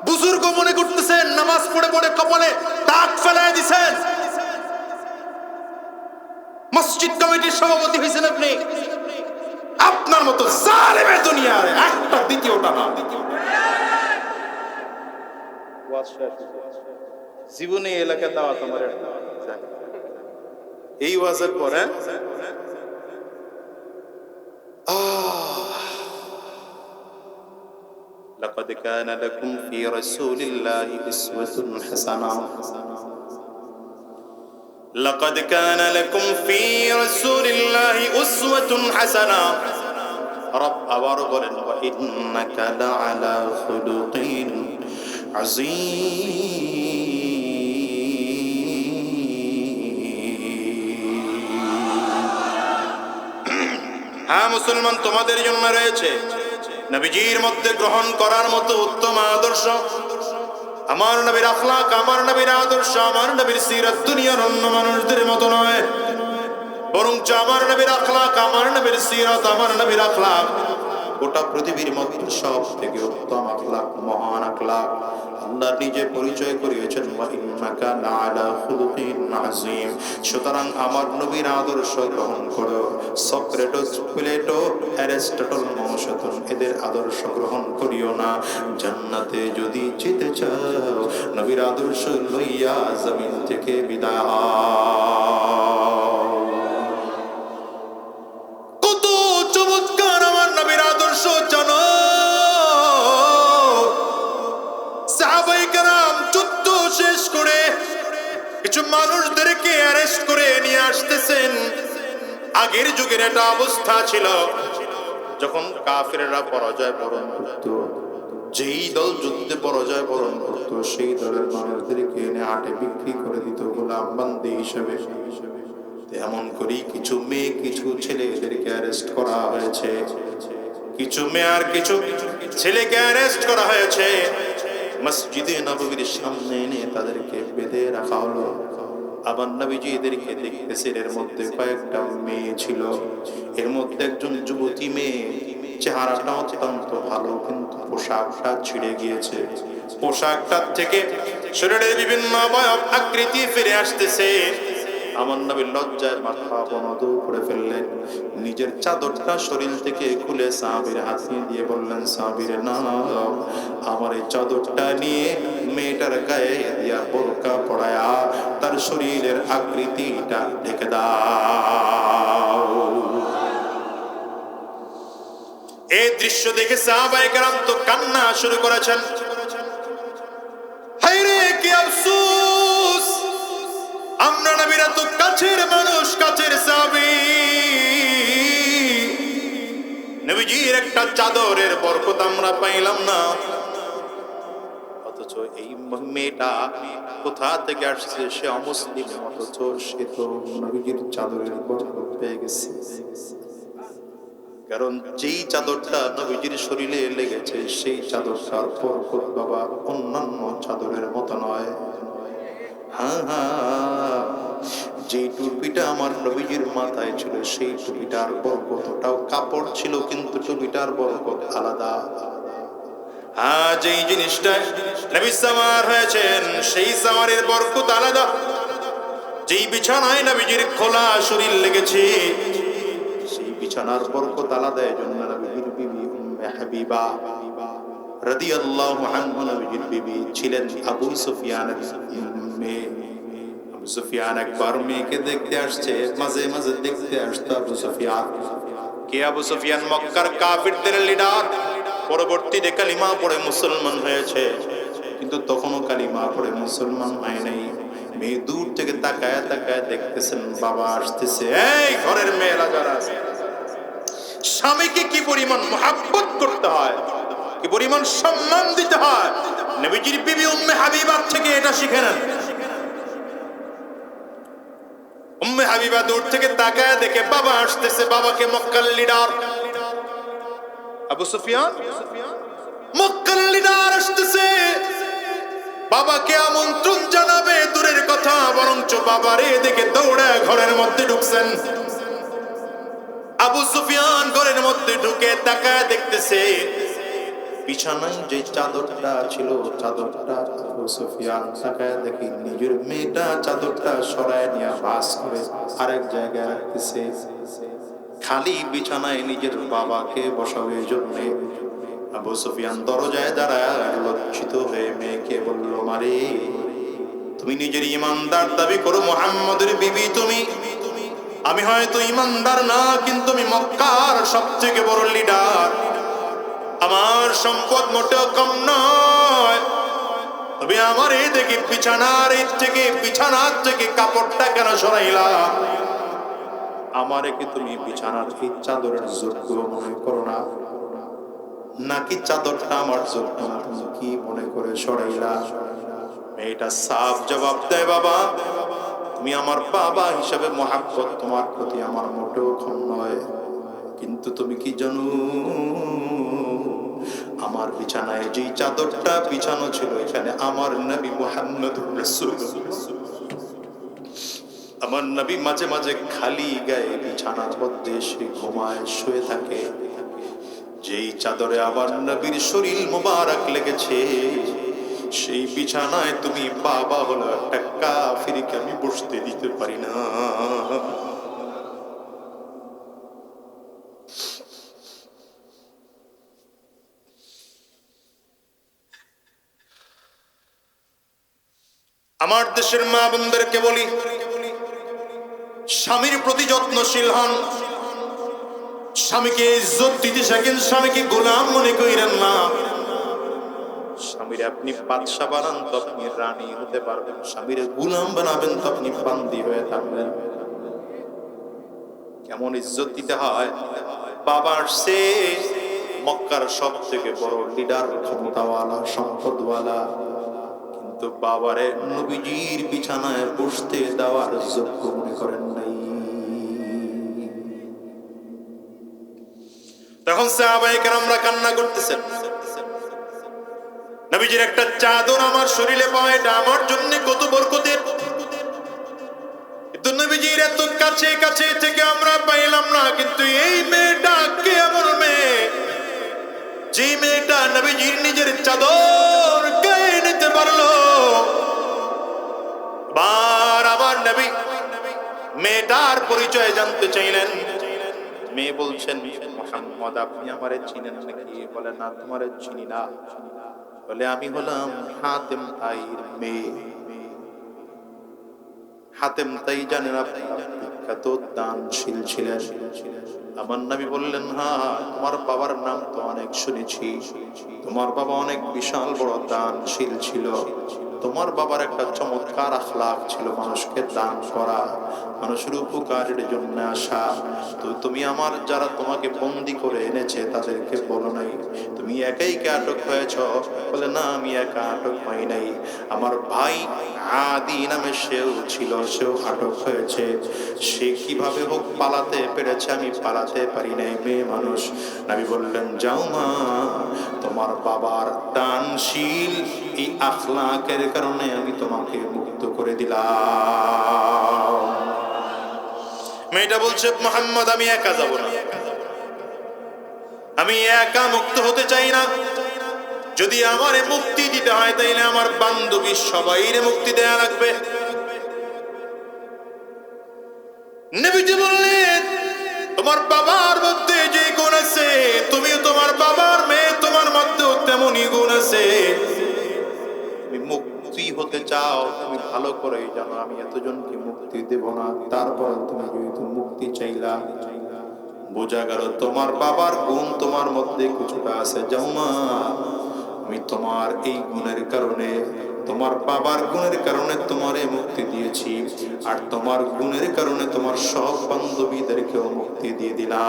বুজুর্গ মনে করতেছেন, নামাজ পড়ে পড়ে কপালে দাগ ফেলায় দিছেন, মসজিদ কমিটির সভাপতি হয়েছেন আপনি। আপনার মতো জালেমের দুনিয়ার একটা দ্বিতীয়টা না। জীবনে এলাকা দাওয়াত আমার এই ওয়াজের পরে لقد كان لكم في رسول الله أسوة حسنة لقد كان لكم في رسول الله أسوة حسنة رب আবার বলেন وإنك لعلى خلق عظيم। হ্যাঁ মুসলমান, তোমাদের জন্য রয়েছে নবীজির মধ্যে গ্রহণ করার মতো উত্তম আদর্শ। আমার নবীর আখলাক, আমার নবীর আদর্শ, আমার নবীর সিরাত দুনিয়ার অন্য মানুষদের মতো নয়, বরঞ্চ আমার নবীর আখলাক, আমার নবীর সিরাত, আমার নবীর আখলাক গোটা পৃথিবীর মধ্যে সব থেকে উত্তম আখলাক, মহান আখলাক। আল্লাহ নিজে পরিচয় করিয়েছেন ওয়া ইন্নাকা লাআলা খুলুকিন আযীম। সুতরাং আমার নবীর আদর্শ গ্রহণ করো। সক্রেটিস, প্লেটো, অ্যারিস্টটল, মৌসুতন এদের আদর্শ গ্রহণ করিও না। জান্নাতে যদি যেতে চাও নবীর আদর্শ লইয়া জমিন থেকে বিদায় হও। কত চমৎকার আমার নবীর আদর্শ জানো? সাহাবায়ে কেরাম যুদ্ধ শেষ করে কিছু মানুষদেরকে অ্যারেস্ট করে নিয়ে আসতেছেন। আগের যুগের একটা অবস্থা ছিল, যখন কাফেররা পরাজয় বরণ করত, যেই দল যুদ্ধে পরাজয় বরণ করত সেই দলের মানুষদেরকে এনে হাটে বিক্রি করে দিত গোলাম বান্দি হিসেবে। এমন করেই কিছু মেয়ে, কিছু ছেলে এদেরকে অ্যারেস্ট করা হয়েছে। কিছু মেয়ে আর কিছু ছেলেকে অ্যারেস্ট করা হয়েছে। মসজিদে নববীর সামনে এনে তাদেরকে বেঁধে রাখা হলো। আবার নবীজি এদেরকে দেখতেছেন, এর মধ্যে কয়েকটা মেয়ে ছিল। এর মধ্যে একজন যুবতী মেয়ে, চেহারাটা অত্যন্ত ভালো, কিন্তু পোশাকটা ছিঁড়ে গিয়েছে। পোশাকটার থেকে শরীরের বিভিন্ন অবয়ব আকৃতি ফিরে আসতেছে। আমার নবী লজ্জায় মাথা অবনত করে ফেললেন। নিজের চাদরটা শরীর থেকে খুলে সাহাবীর হাতে দিয়ে বললেন, সাহাবীরে নাও, আমার এই চাদরটা নিয়ে মেয়েটার গায়ে দিয়া বোরকা পরায়া তার শরীরের আকৃতিটা ঢেকে দাও। এই দৃশ্য দেখে সাহাবায়ে কেরাম তো কান্না শুরু করেছেন। হায়রে কি আফসোস, আমরা নবীরা তো কাছের মানুষ, কাছের সাহাবী, নবীজির একটা চাদরের বরকত আমরা পাইলাম না। অথচ এই মেয়েটা কোথা থেকে আসছে? সে অমুসলিম, অথচ সে তো নবীজির চাদরের বরকত পেয়ে গেছে। কারণ যেই চাদরটা নবীজির শরীরে লেগেছে সেই চাদরটার বরকত বাবা অন্যান্য চাদরের মতো নয়। হ্যাঁ হ্যাঁ, যে টুপিটা আমার নবীজির মাথায় ছিল সেই টুপিটার বরকতটাও কাপড় ছিল, কিন্তু টুপিটার বরকত আলাদা। আজ এই জিনিসটা নবী সাওয়ার হয়েছেন, সেই সাওয়ারের বরকত আলাদা। যেই বিছানায় নবীজির খোলা শরীর লেগেছে, সেই বিছানার বরকত আলাদা। এজন্য নবীজির বিবি উম্মে হাবিবা রাদিয়াল্লাহু আনহা নবীজির বিবি ছিলেন আবু সুফিয়ানের মেয়ে। আবু সুফিয়ান একবার মেয়েকে দেখতে আসছে, মাঝে মাঝে দেখতে আসতো আবু সুফিয়ান। কে আবু সুফিয়ান? মক্কার কাফিরদের লিডার। পরবর্তীতে কালিমা পড়ে মুসলমান হয়েছে, কিন্তু তখনও কালিমা পড়ে মুসলমান হয় নাই। মেয়ে দূর থেকে তাকায় তাকায় দেখতেছেন বাবা আসতেছে। এই ঘরের মেয়েরা যারা আছে, স্বামীকে কি পরিমাণ মুহাব্বত করতে হয়, কি পরিমাণ সম্মান দিতে হয়, নবীজির বিবি উম্মে হাবিবার থেকে এটা শিখে নেন। উম্মে হাবিবা দূর থেকে তাকায় দেখে বাবা আসতেছে, বাবাকে মক্কার লিডার আবু সুফিয়ান, মক্কার লিডার আসতেছে, বাবাকে আমন্ত্রণ জানাবে দূরের কথা, বরঞ্চ বাবারে দেখে দৌড়ে ঘরের মধ্যে ঢুকছেন। আবু সুফিয়ান ঘরের মধ্যে ঢুকে তাকায় দেখতেছে বিছানায় যে চাদরটা ছিল, চাদরটা আবু সুফিয়ান তাকায় দেখি নিজের মেয়েটা চাদরটা সরায় নিয়ে ভাঁজ করে আরেক জায়গায় রাখতেছে। খালি বিছানায় নিজের বাবাকে বসাবে জন্যে আবু সুফিয়ান দরজায় দাঁড়ায় লজ্জিত হয়ে মেয়েকে বলল, মারে তুমি নিজের ইমানদার দাবি করো, মুহাম্মদের বিবি তুমি। আমি হয়তো ইমানদার না, কিন্তু আমি মক্কার সবথেকে বড় লিডার, আমার সম্পদ মোটেও কম নয়। তবে আমার এই দেখি বিছানার থেকে কাপড়টা কেন সরাইলা? আমারে কি তুমি বিছানার এই চাদরের যোগ্য মনে করো না, নাকি চাদরটা আমার যোগ্য না, তুমি কি মনে করে সরাইলা? মেয়েটা সাফ জবাব দেয়, বাবা তুমি আমার বাবা হিসাবে মহাব্বত তোমার প্রতি আমার মোটেও কম নয়, কিন্তু তুমি কি জানো আমার বিছানায় যে চাদরটা বিছানো ছিল, এখানে আমার নবী মুহাম্মদুর রাসূলুল্লাহ, আমার নবী মাঝে মাঝে খালি গায়ে বিছানার মধ্যে সে ঘুমায়, শুয়ে থাকে। যেই চাদরে আমার নবীর শরীর মোবারক লেগেছে, সেই বিছানায় তুমি বাবা হলো একটা কাফিরকে আমি বসতে দিতে পারি না। আমার দেশের মা বোনদেরকে বলি, স্বামীর প্রতি যত্নশীল হন, স্বামীকে ইজ্জত দিতে শেখেন, স্বামীকে গোলাম মনে করেন না। স্বামীর আপনি বাদশা বানান তো আপনি রানী হতে পারবেন, স্বামীর গোলাম বানাবেন তো আপনি বান্দি হয়ে থাকবেন। কেমন ইজ্জত দিতে হয়? বাবা আসছে, মক্কার সব থেকে বড় লিডার, ক্ষমতাওয়ালা, সম্পদওয়ালা, কিন্তু বাবারে নবীজির বিছানায় বসতে দেওয়ার যোগ্য মনে করেন নাই। তখন সাহাবায়ে কেরামরা কান্না করতেছেন, নবীজির একটা চাদর আমার শরীরে পাওয়া, এটা আমার জন্য কত বরকতের, কিন্তু নবীজির এত কাছে কাছে থেকে আমরা পাইলাম না। কিন্তু এই মেয়েটা কে এমন মেয়ে, যে মেয়েটা নবীজির নিজের চাদর গায়ে নিতে পারলো? আমার নবী মেয়েটার পরিচয় জানতে চাইলেন। মেয়ে বলছেন, মুহাম্মদ আপনি আমারে চিনেন নাকি? বলে, না তোমারে চিনি না। বলে, আমি হলাম হাতেম তাইর মেয়ে। হাতেম তাই জানেন আপনি বিখ্যাত দানশীল ছিলেন। আমার নবী বললেন, হ্যাঁ তোমার বাবার নাম তো অনেক শুনেছি, তোমার বাবা অনেক বিশাল বড় দানশীল ছিল, তোমার বাবার একটা চমৎকার আখলাক ছিল, মানুষকে দান করা, মানুষের উপকারের জন্য আসা। তো তুমি আমার যারা তোমাকে বন্দি করে এনেছে তাদেরকে বলো নাই, তুমি একাই কে আটক হয়েছ? বলে, না আমি একা আটক হই নাই, আমার ভাই আদি নামে সেও ছিল, সেও আটক হয়েছে। সে কিভাবে হোক পালাতে পেরেছে, আমি পালাতে পারি নাই, মেয়ে মানুষ। নবী বললেন, যাও মা, তোমার বাবার দানশীল এই আখলাকের কারণে আমি তোমাকে মুক্ত করে দিলাম। মেয়েটা বলছে, মুহাম্মদ আমি একা যাব না, আমি একা মুক্ত হতে চাই না, যদি আমারে মুক্তি দিতে হয় তাইলে আমার বান্ধবী সবাইরে মুক্তি দেয়া লাগবে। নবীজি বললেন, তোমার বাবার মধ্যে যে গুণ আছে, তুমিও তোমার বাবার মেয়ে, তোমার মধ্যেও তেমনই গুণ আছে। তুমি মুক্তি হতে চাও, তুমি ভালো করে জানো আমি এতজনকে মুক্তি দেব না। তারপর তুমি যেহেতু মুক্তি চাইলা, বোঝা গেল তোমার বাবার গুণ তোমার মধ্যে কিছুটা আছে। যাও মা, আমি তোমার এই গুণের কারণে, তোমার বাবার গুণের কারণে তোমারে মুক্তি দিয়েছি, আর তোমার গুণের কারণে তোমার সব বান্ধবীদেরকেও মুক্তি দিয়ে দিলাম।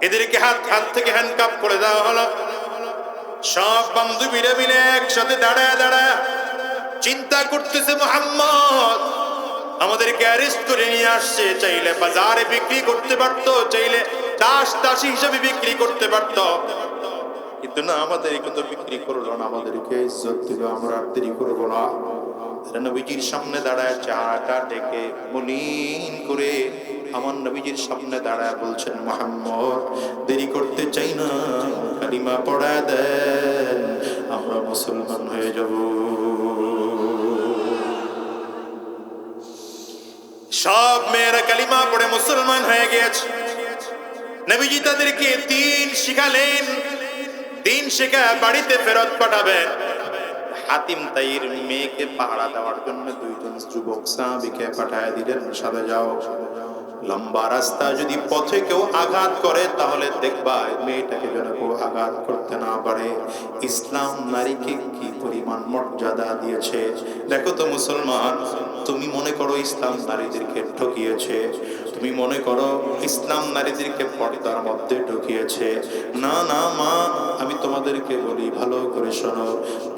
এদেরকে হাত থেকে হ্যান্ডকাপ করে দেওয়া হলো। সব বান্ধবীরা মিলে একসাথে দাঁড়ায় দাঁড়ায় চিন্তা করতেছে, মুহাম্মদ আমাদেরকে অ্যারেস্ট করে নিয়ে আসছে। চাইলে বাজারে বিক্রি করতে পারতো, চাইলে দাসী হিসেবে বিক্রি করতে পারতো, কিন্তু না, আমাদেরকে তো বিক্রি করলো না, আমাদেরকে ইজ্জত দিল। আমরা আর দেরি করবো না। নবীজির সামনে দাঁড়ায় চাটা ডেকে মলিন করে আমার নবীজির সামনে দাঁড়ায় বলছেন, মুহাম্মদ দেরি করতে চাই না, কালিমা পড়া দেন, আমরা মুসলমান হয়ে যাব। সব মেয়েরা কালিমা পড়ে মুসলমান হয়ে গিয়েছে। নবীজি তাদেরকে দিন শিখালেন, দিন শেখা বাড়িতে ফেরত পাঠাবেন। হাতিম তাইর মেয়েকে পাহারা দেওয়ার জন্য দুইজন যুবক সাহাবীকে পাঠায় দিলেন, সাথে যাও, লম্বা রাস্তা, যদি পথে কেউ আঘাত করে তাহলে দেখবা মেয়েটাকে যেন কেউ আঘাত করতে না পারে। ইসলাম নারীকে কি পরিমাণ মর্যাদা দিয়েছে দেখো তো মুসলমান। তুমি মনে করো ইসলাম নারীদেরকে ঠকিয়েছে, তুমি মনে করো ইসলাম নারীদেরকে পর্দার মধ্যে ঢুকিয়েছে। না না মা, আমি তোমাদেরকে বলি ভালো করে শোনো,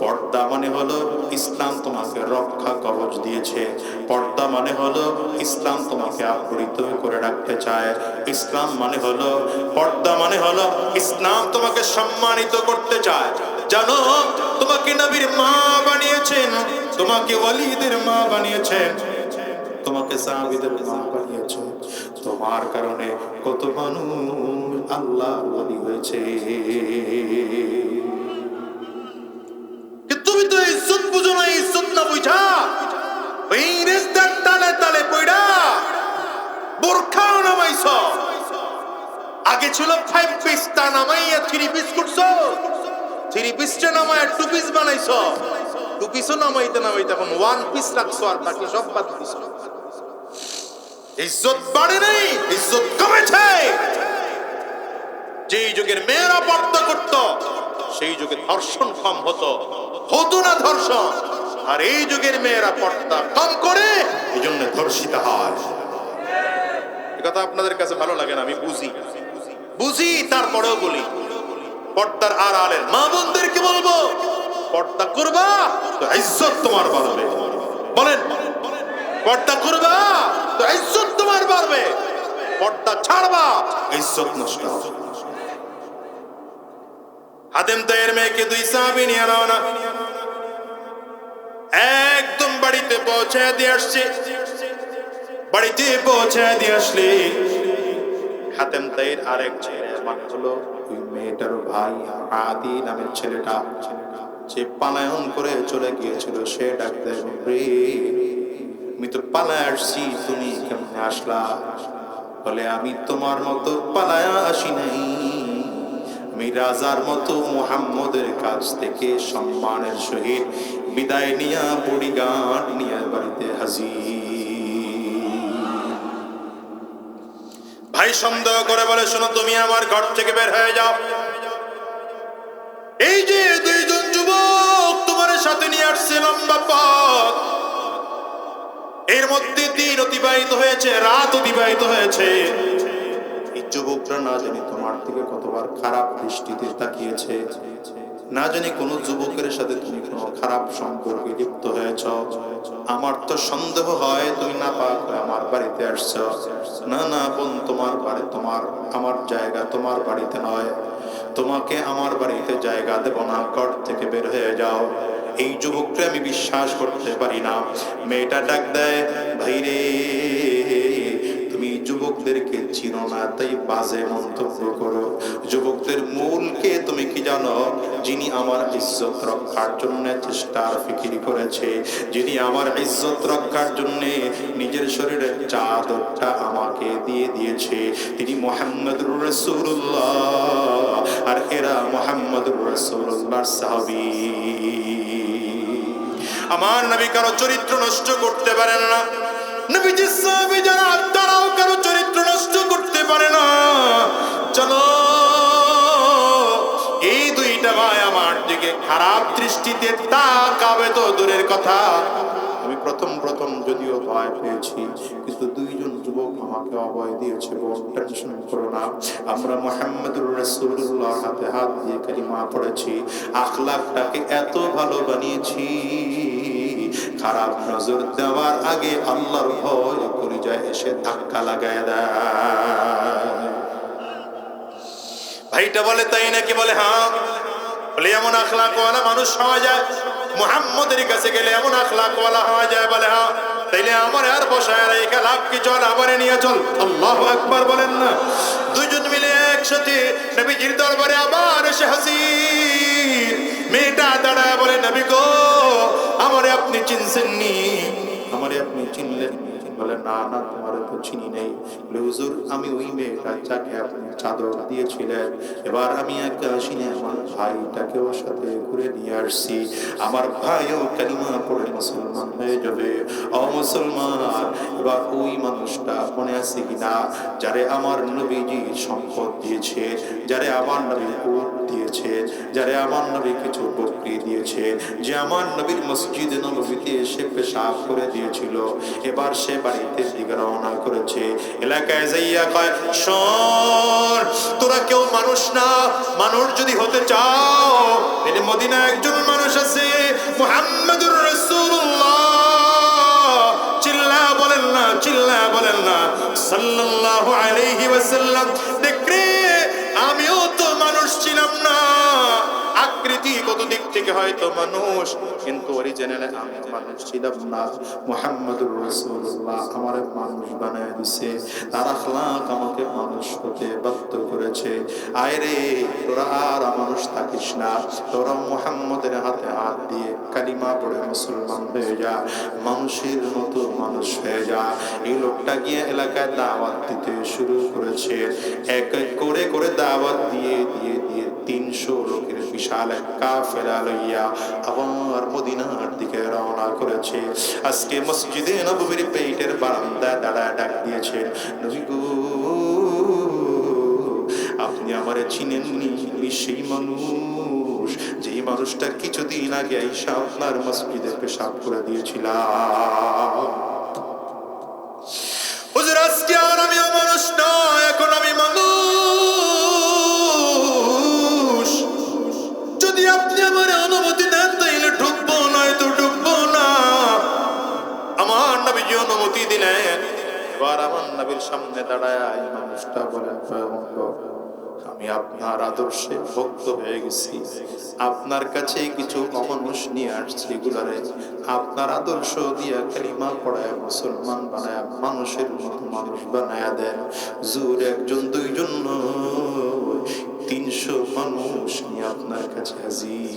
পর্দা মানে হলো ইসলাম তোমাকে রক্ষা কবচ দিয়েছে। পর্দা মানে হলো ইসলাম তোমাকে আবৃত করে রাখতে চায়। ইসলাম মানে হলো, পর্দা মানে হলো ইসলাম তোমাকে সম্মানিত করতে চায়। জানো, তোমাকে নবীর মা বানিয়েছেন, তোমাকে ওয়ালিদের মা বানিয়েছেন, তোমাকে সাহাবীদের মা বানিয়েছেন। তোমার কারণে কত মানুষ আল্লাহ ওয়ালি হয়েছে। তুমি তো ইজ্জত বুঝো না, ইজ্জত না বুঝা ওই রেস্তার তালে তালে পয়ডা বোরখাও নামাইছো। আগে ছিল 5 পিস, তা নামাইয়া 3 পিস করছো। 3 পিসটা নামাইয়া 2 পিস বানাইছো। 2 পিসও নামাইতে নামাইতে এখন 1 পিস রাখছো, আর বাকি সব বাদ দিছো। ইজ্জত বাড়ে নাই, ইজ্জত কমেছে। যেই যুগের মেয়েরা পর্দা করত সেই যুগে ধর্ষণ কম হতো, হতো না ধর্ষণ। আর এই যুগের মেয়েরা পর্দা কম করে, এই জন্য ধর্ষিত হয়। এই কথা আপনাদের কাছে ভালো লাগে না, আমি বুঝি, তারপরেও বলি। পর্দার আড়ালের মা বোনদেরকে বলবো, পর্দা করবা তো ইজ্জত তোমার বাড়বে। বলেন, পর্দা করবা তো ইজ্জত তোমার বাড়বে, পর্দা ছাড়বা ইজ্জত নষ্ট হবে। হাতেম তাইয়ের মেয়েকে 2 সাহাবী নিয়ে রওনা, একদম বাড়িতে পৌঁছায় দিয়ে আসছে। বাড়িতে পৌঁছায় দিয়ে আসলে হাতেম তাইয়ের আরেক ছেলে, মানে হলো ওই মেয়েটার ভাই আদি নামের ছেলেটা, যে পালায়ন করে চলে গিয়েছিল, সে ডাক দেয়, আমি তো পালায় আসছি, তুমি কেমনে আসলা? বলে, আমি তোমার মতো পালায় আসি নাই, আমি রাজার মতো মুহাম্মদের কাছ থেকে সম্মানের সহিত বিদায় নিয়া বডিগার্ড নিয়ে বাড়িতে হাজির। ভাই সন্দেহ করে বলে, শোনো, তুমি আমার ঘর থেকে বের হয়ে যাও। এই যে 2 জন যুবক তোমার সাথে নিয়ে আসছে লম্বা পথ, এর মধ্যে দিন অতিবাহিত হয়েছে, রাত অতিবাহিত হয়েছে। এই যুবকরা না জানি তোমার দিকে কতবার খারাপ দৃষ্টিতে তাকিয়েছে, না জানি কোন যুবকের সাথে তুমি কোনো খারাপ সম্পর্কে লিপ্ত হয়েছ। আমার তো সন্দেহ হয় তুমি নাপাক হয়ে আমার বাড়িতে আসছো। না না বোন, তোমার বাড়ি, আমার জায়গা তোমার বাড়িতে নয়, তোমাকে আমার বাড়িতে জায়গা দেব না, ঘর থেকে বের হয়ে যাও। এই যুবককে আমি বিশ্বাস করতে পারি না। মেয়েটা ডাক দেয়, ভাই রে, তুমি যুবক যুবকদেরকে চিনো না, তাই বাজে মন্তব্য করো। যুবকদের মূলকে তুমি কি জানো? যিনি আমার ইজ্জত রক্ষার জন্য চেষ্টার ফিকির করেছে, যিনি আমার ইজ্জত রক্ষার জন্য নিজের শরীরের চাদরটা আমাকে দিয়ে দিয়েছে, তিনি মুহাম্মদুর রাসূলুল্লাহ। আর এরা মুহাম্মদুর রাসূলুল্লাহর সাহাবী। আমার নবী কারো চরিত্র নষ্ট করতে পারেন না। নবীজির সাহাবী যারা তারাও কারো চরিত্র নষ্ট করতে পারে না। চলো, এই দুইটা ভাই আমার দিকে খারাপ দৃষ্টিতে তাকাবে তো দূরের কথা। আমি প্রথম যদিও ভয় পেয়েছি, কিন্তু দুইজন যুবক আমাকে অভয় দিয়েছে। বড় টেনশন করো না, আমরা মুহাম্মদুর রাসূলুল্লাহর হাতে হাত দিয়ে কালিমা পড়েছি, আখলাকটাকে এত ভালো বানিয়েছি, খারাপ নজর দেওয়ার আগে আল্লাহর ভয় করে যায় এসে ধাক্কা লাগায় দেয়। ভাইটা বলে তাই নাকি? বলে হ্যাঁ। বলে এমন আখলাকওয়ালা মানুষ হওয়া যায়, মুহাম্মদের কাছে গেলে এমন আখলাকওয়ালা হওয়া যায়? বলে হ্যাঁ। তাইলে আমার আর বসায় রেখে লাভ কি? চল আবার নিয়ে চল। আল্লাহু আকবার বলেন না। দুইজন মিলে একসাথে নবীজির দরবারে আবার এসে হাজির। মেয়েটা দাঁড়ায় বলে, নবী গো, আমারে আপনি চিনছেননি? আমারে আপনি চিনলেন? বলে না না, তোমারে তো চিনি নাই। বলে হুজুর, আমি ওই মেয়েটা যাকে আপনি চাদর দিয়েছিলেন, এবার আমি একা আসিনি, আমার ভাইটাকে ওর সাথে ঘুরে নিয়ে আসছি। আমার ভাইও কালিমা পড়ে মুসলমান হয়ে যাবে। ও মুসলমান, এবার ওই মানুষটা মনে আছে কিনা, যারে আমার নবীজি সম্পদ দিয়েছে, যারে আমার নবী উট দিয়েছে, যারে আমার নবী কিছু বকরি দিয়েছে, যে আমার নবীর মসজিদে নববীতে এসে পেশাব করে দিয়েছিল, এবার সে বাড়িতে দিকে রওনা করেছে। এলাকায় যাইয়া কয়, শোন, তোরা কেউ মানুষ না, মানুষ যদি হতে চাও, তাহলে মদিনায় একজন মানুষ আছে, মুহাম্মদুর রাসূলুল্লাহ। চিল্লা বলেন না, চিল্লা বলেন না, সাল্লাল্লাহু আলাইহি ওয়াসাল্লাম। দেখরে, আমিও তো মানুষ ছিলাম না, আকৃতি কত দিক থেকে হয়তো মানুষ, কিন্তু অরিজিনালে আমি মানুষ ছিলাম না। মুহাম্মদুর রাসূলুল্লাহ আমারে মানুষ বানায় দিয়েছে, তার আখলাক আমাকে মানুষ হতে বাধ্য করেছে। আয় রে, তোরা আর মানুষ থাকিস না, তোরা মুহাম্মদের হাতে হাত দিয়ে কালিমা পড়ে মুসলমান হয়ে যা, মানুষের মতো মানুষ হয়ে যা। এই লোকটা গিয়ে এলাকায় দাওয়াত দিতে শুরু করেছে। এক এক করে করে দাওয়াত দিয়ে 300 লোকের বিশাল এক কাফেলা লইয়া আবার মদিনার দিকে রওনা করেছে। আজকে মসজিদে নববীর পেটের বারান্দায় দাঁড়ায় ডাক দিয়েছে, নবী গো, আপনি আমারে চিনেননি? সেই মানুষ, যেই মানুষটা কিছুদিন আগে আইসা আপনার মসজিদে পেশাব করে দিয়েছিলাম। হুজুর, আজকে আর আমি মানুষ নয়, এখন আমি মানুষ। যদি আপনি আমার অনুমতি দেন তাইলে ঢুকবো, নয় তো ঢুকবো না। আমার নবীজি অনুমতি দিলেন। এবার আমার নবীর সামনে দাঁড়ায় এই মানুষটা বলেন, আমি আপনার আদর্শে ভক্ত হয়ে গেছি, আপনার কাছে কিছু অমানুষ নিয়ে আসছি, এগুলারে আপনার আদর্শ দিয়া কালিমা পড়ায় মুসলমান বানায়, মানুষের মতো মানুষ বানায় দেন। জোর একজন দুইজন 300 মানুষ নিয়ে আপনার কাছে হাজির।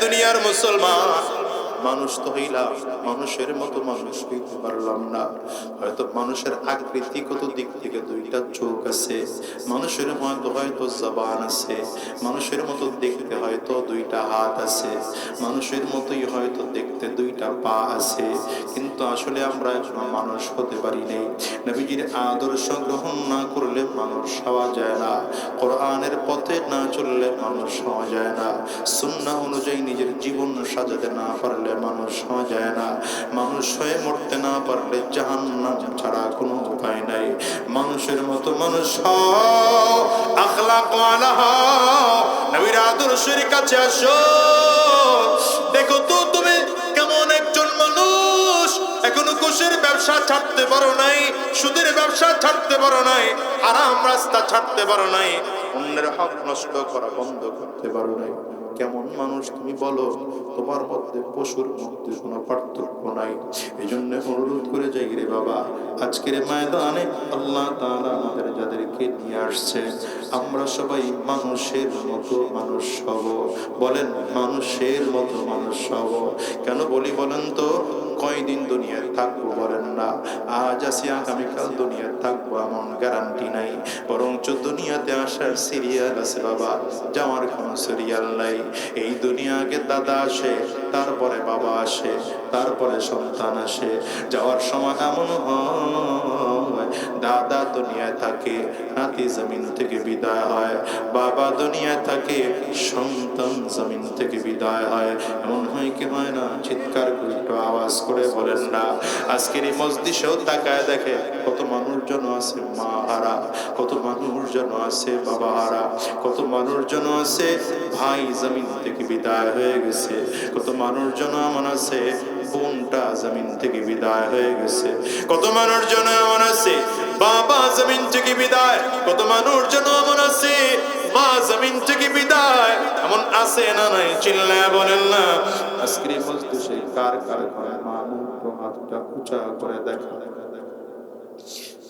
দুনিয়ার মুসলমান, মানুষ তো হইলাম, মানুষের মতো মানুষ হইতে পারলাম না। হয়তো মানুষের আকৃতি কত দিক থেকে, 2টা চোখ আছে, মানুষের মতো হয়তো জবান আছে, মানুষের মতো দেখতে হয়তো 2টা হাত আছে, মানুষের মতোই হয়তো দেখতে 2টা পা আছে, কিন্তু আসলে আমরা মানুষ হতে পারি নাই। নবীজির আদর্শ গ্রহণ না করলে মানুষ হওয়া যায় না, কোরআনের পথে না চললে মানুষ হওয়া যায় না, সুন্নাহ অনুযায়ী নিজের জীবন সাজাতে না পারলে মানুষ হওয়া যায় না, মানুষ হয়ে মরতে না পারলে জাহান্নাম ছাড়া কোনো উপায় নাই। মানুষের মতো মানুষ হও, আখলাকওয়ালা হও, নবীর আদর্শের কাছে আসো। দেখো তো তুমি কেমন একজন মানুষ, এখনো ঘুষের ব্যবসা ছাড়তে পারো নাই, সুদের ব্যবসা ছাড়তে পারো নাই, হারাম রাস্তা ছাড়তে পারো নাই, অন্যের হক নষ্ট করা বন্ধ করতে পারো নাই। কেমন মানুষ তুমি বলো, তোমার মধ্যে পশুর মধ্যে কোনো পার্থক্য নাই। এই জন্য অনুরোধ করে যাই রে বাবা, আজকের ময়দানে আল্লাহ তাআলা আমাদের যাদেরকে নিয়ে আসছে, আমরা সবাই মানুষের মতো মানুষ হব। বলেন মানুষের মতো মানুষ হব। কেন বলি বলেন তো? কয়দিন দুনিয়ায় থাকবো বলেন না? আজ আছি আগামীকাল দুনিয়ায় থাকবো এমন গ্যারান্টি নাই, বরঞ্চ দুনিয়াতে আসার সিরিয়াল আছে বাবা, যাওয়ার কোনো সিরিয়াল নাই। এই দুনিয়াকে দাদা আসে, তারপরে বাবা আসে, তারপরে সন্তান আসে। যাওয়ার সময় এমন হয় দাদা দুনিয়ায় থাকে, নাতি জমিন থেকে বিদায় হয়, বাবা দুনিয়ায় থাকে, সন্তান জমিন থেকে বিদায় হয়। এমন হয় কি হয় না? চিৎকার করে একটু আওয়াজ করে বলেন না। আজকের এই মজলিসেও তাকায় দেখে কত মানুষজন আছে মা হারা, কত মানুষজন আছে বাবা হারা, কত মানুষজন আছে ভাই জমিন থেকে বিদায় হয়ে গেছে, কত মানুষজন এমন আছে বোনটা জমিন থেকে বিদায় হয়ে গেছে, কত মানুষজন এমন আছে বাবা জমিন থেকে বিদায়, কত মানুষজন এমন আছে মা জমিন থেকে বিদায়। এমন আছে না নাই? চিল্লায় বলেন না। আজকের এই মজলিসে কার কার ঘরে মা মুখ হাতটা উঁচা করে দেখা,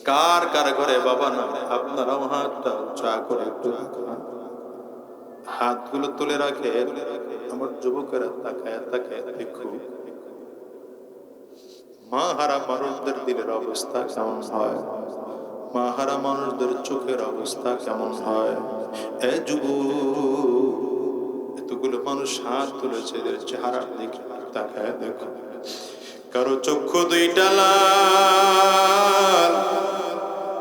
কার কার ঘরে বাবা না? আপনারাও হাতটা উঁচা করে একটু দেখান, হাতগুলো তুলে রাখে। আমার যুবকেরা তাকায় তাকায় দেখো মা হারা মানুষদের দিলের অবস্থা কেমন হয়, মা হারা মানুষদের চোখের অবস্থা কেমন হয়। এ যুবক, এতগুলো মানুষ হাত তুলেছে, এদের চেহারার দিকে তাকায় দেখো। কারো চক্ষু দুইটা লাল,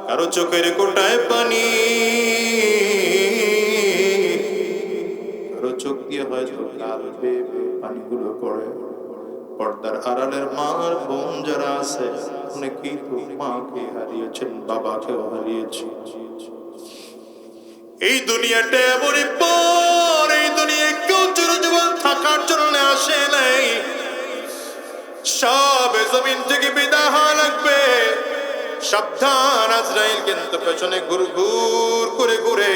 কারো চোখের কোটায় পানি, কারো চোখ দিয়ে হয়তো লাল বেয়ে বেয়ে পানিগুলো পড়ে। পর্দার আড়ালের মার বোন যারা আছে, অনেকেই তো মাকে হারিয়েছেন, বাবাকেও হারিয়েছে। এই দুনিয়াটা এমনই পর, এই দুনিয়া কেউ চিরজীবন থাকার জন্য আসে নাই। সব জমিন থেকে বিদায় হওয়া লাগবে। সাবধান, আজরাইল কিন্তু পেছনে ঘুর ঘুর করে ঘুরে।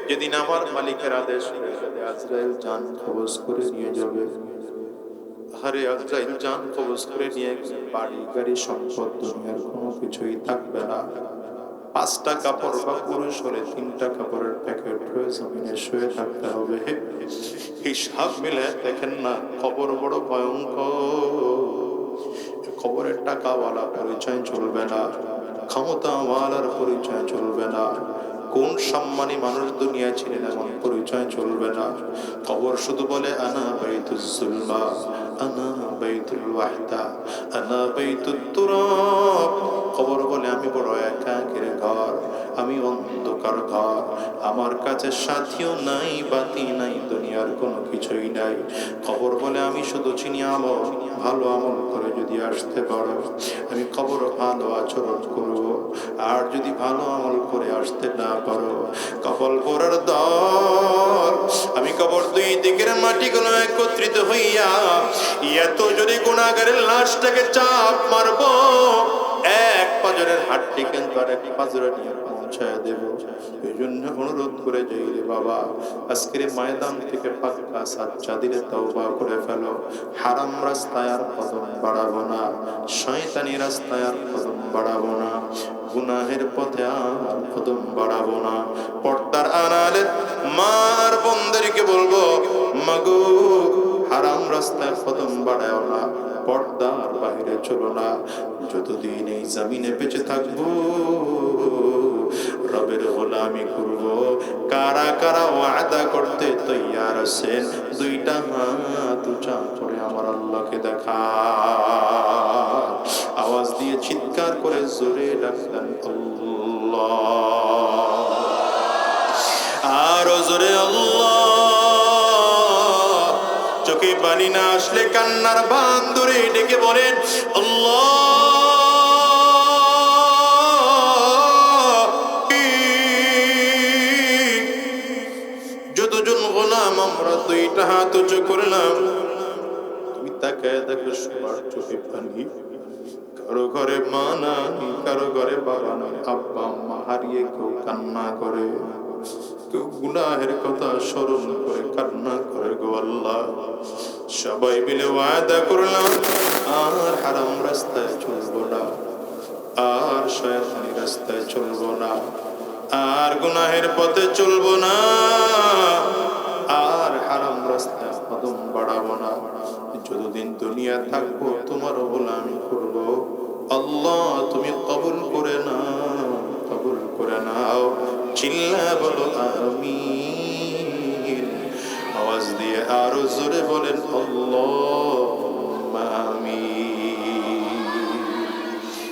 যেদিন আমার মালিকের আদেশ হয়ে যাবে, আজরাইল জান কবজ করে নিয়ে যাবে। আরে আজরাইল জান কবজ করে নিয়ে গেলে বাড়ি গাড়ি সম্পদ দুনিয়ার কোনো কিছুই থাকবে না। 5টা কাপড় বা পুরুষ হলে 3টা কাপড়ের প্যাকেট হয়ে জমিনে শুয়ে থাকতে হবে। হিসাব মিলে দেখেন না, খবর বড় ভয়ঙ্কর। খবরের টাকাওয়ালা পরিচয় চলবে না, ক্ষমতাওয়ালার পরিচয় চলবে না, কোন সম্মানী মানুষ দুনিয়া ছিলেন এমন পরিচয় চলবে না। খবর শুধু বলে আনা বাইতুল জুলমা, আনা বাইতুল ওয়াহদা, আনা বাইতুত তুরাব। খবর বলে আমি বড় একাকির ঘর, আমি অন্ধকার ঘর, আমার কাছে সাথীও নাই, বাতি নাই, দুনিয়ার কোনো কিছুই নাই। খবর বলে আমি শুধু চিনি আমল, ভালো আমল করে যদি আসতে পারো আমি খবর ভালো আচরণ করব। আর যদি ভালো আমল করে আসতে না পারো, কপাল পরার দল, আমি কবর দুই দিকের মাটিগুলো একত্রিত হইয়া এত যদি গুনাহগারের লাশটাকে চাপ মারবো, এক পাজরের হাড্ডি কিন্তু আরেক পাজরে নিয়ে পৌঁছায় দেব। এই জন্য অনুরোধ করে যাই রে বাবা, আজকের ময়দান থেকে পাক্কা সাচ্চা দিলে তওবা করে ফেলো। হারাম রাস্তায় আর কদম বাড়াবো না, শয়তানি রাস্তায় আর কদম বাড়াবো না, গুনাহের পথে আর কদম বাড়াবো না। পর্দার আড়ালের মার বোনদেরকে বলবো, মাগো হারাম রাস্তায় কদম বাড়াও না, পর্দার বাইরে চলো না। যতদিন এই জমিনে বেঁচে থাকবো রবের গোলামি করব। কারা কারা ওয়াদা করতে তৈয়ার আছেন? 2টা হাত উঁচা করে আমার আল্লাহকে দেখা, আওয়াজ দিয়ে চিৎকার করে জোরে ডাকলেন আল্লাহ, আরো জোরে আল্লাহ। চোখে পানি না আসলে কান্নার বাঁধ ধরে ডেকে বলেন আল্লাহ। যতজন গোলাম আমরা 2টা হাত উঁচু করলাম, তুমি তাকায় দেখো সবার চোখে পানি। কারো ঘরে মা নাই, কারো ঘরে বাবা নাই, আব্বা আম্মা হারিয়ে কেউ কান্না করে, কেউ গুনাহের কথা স্মরণ করে কান্না করে গো আল্লাহ। সবাই মিলে ওয়াদা করলাম আর হারাম রাস্তায় চলবো না, আর শয়তানি রাস্তায় চলবো না, আর গুনাহের পথে চলবো না, আর হারাম রাস্তায় কদম বাড়াবো না। যতদিন দুনিয়া থাকবো তোমার গোলামি করব। আল্লাহ তুমি কবুল করে নাও, কবুল করে নাও। চিল্লা বলো আমিন। আওয়াজ দিয়ে আরো জোরে বলেন আল্লাহ।